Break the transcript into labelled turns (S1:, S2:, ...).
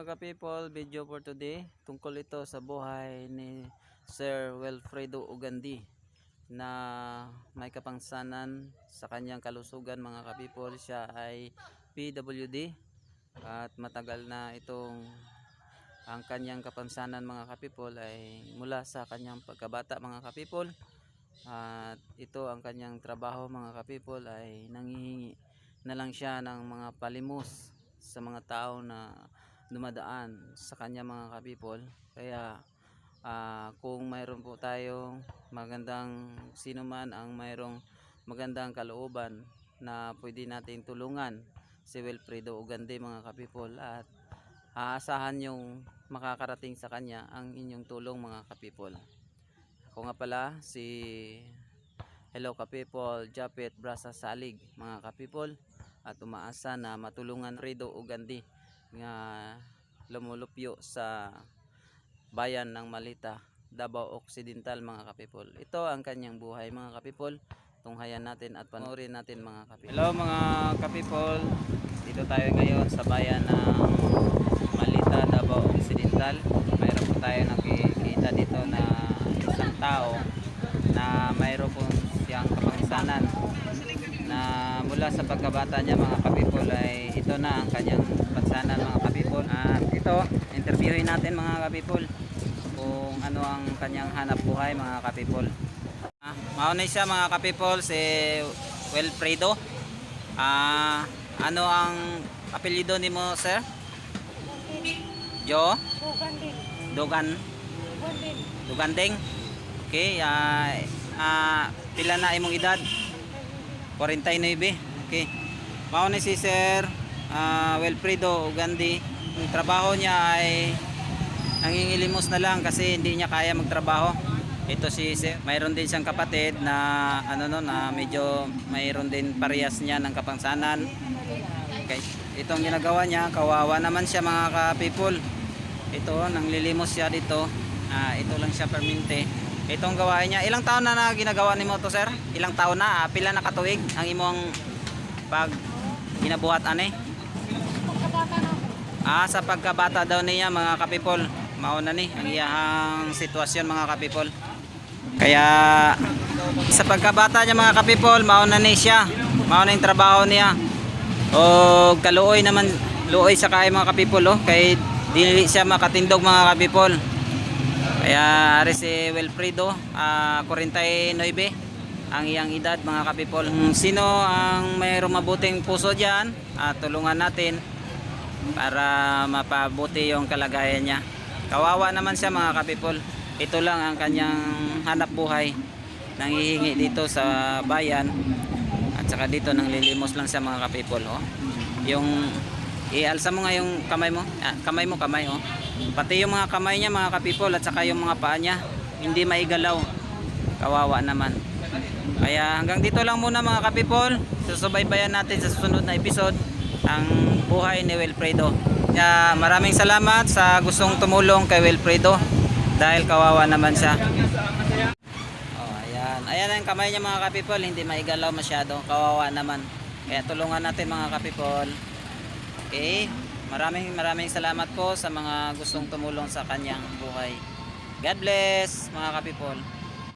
S1: mga ka-people, video for today. Tungkol ito sa buhay ni Sir Wilfredo Ugandi na may kapangsanan sa kanyang kalusugan mga ka-people. Siya ay PWD at matagal na itong ang kanyang kapangsanan mga ka-people ay mula sa kanyang pagkabata mga ka-people. At ito ang kanyang trabaho mga ka-people ay nanghihingi na lang siya ng mga palimos sa mga tao na dumadaan sa kanya mga ka-people. Kaya kung mayroon po tayong magandang sino man ang mayroong magandang kalooban na pwede natin tulungan si Wilfredo Ugandi mga ka-people, at aasahan yung makakarating sa kanya ang inyong tulong mga ka-people. Ako nga pala si Hello ka-people, Japet Brasa Salig mga ka-people, at umaasa na matulungan Wilfredo Ugandi nga lumulupyo sa bayan ng Malita, Davao Occidental mga ka-people. Ito ang kanyang buhay mga ka-people. Tunghayan natin at panoorin natin mga ka-people. Hello mga ka-people, dito tayo ngayon sa bayan ng Malita, Davao Occidental. Mayroon po tayo nakikita dito na isang tao na mayroon po siyang kapangsanan na mula sa pagkabata niya mga ka-people ay ito na ang kanyang pagsanan mga ka-people. At ito, interviewin natin mga ka-people kung ano ang kanyang hanap buhay mga ka-people. Mauna siya mga ka-people, si Wilfredo. Ano ang apelyido ni mo sir? Jo? Duganding. Okay, pila na imong edad? 49. Okay. Mauna si Sir Wilfredo Ugandi. Ang trabaho niya ay nangingilimos na lang kasi hindi niya kaya magtrabaho. Ito si Sir, mayroon din siyang kapatid na na medyo mayroon din parehas niya ng kapangsanan. Okay. Itong ginagawa niya, kawawa naman siya mga ka-people. Ito, nanglilimos siya dito. Ito lang siya permente. Itong gawain niya. Ilang taon na ginagawa ni mo to sir? Ilang taon na? Pila na katuig ang imong pag ginabuhat ani? Sa pagkabata daw niya mga ka-people. Mauna ni ang iyang sitwasyon mga ka-people. Kaya sa pagkabata niya mga ka-people, mauna ni siya. Mauna yung trabaho niya. O kaluoy naman, luoy sa kay mga ka-people kay dili siya makatindog mga ka-people. Kaya ari si Wilfredo, 49 ang iyang edad mga ka-people. Sino ang mayroong mabuting puso diyan, tulungan natin para mapabuti yung kalagayan niya. Kawawa naman siya mga ka-people. Ito lang ang kanyang hanap buhay. Nanghihingi dito sa bayan at saka dito nang lilimos lang siya mga ka-people. Yung ialsa mo nga yung kamay mo. Kamay oh. Pati yung mga kamay niya mga ka-people at saka yung mga paa niya hindi maigalaw. Kawawa naman. Kaya hanggang dito lang muna mga ka-people. Susubaybayan natin sa susunod na episode ang buhay ni Wilfredo. Kaya maraming salamat sa gustong tumulong kay Wilfredo dahil kawawa naman siya. Ayan ang kamay niya mga ka-people, hindi maigalaw masyado. Kawawa naman. Kaya tulungan natin mga ka-people. Okay? Maraming salamat po sa mga gustong tumulong sa kanyang buhay. God bless mga ka-people.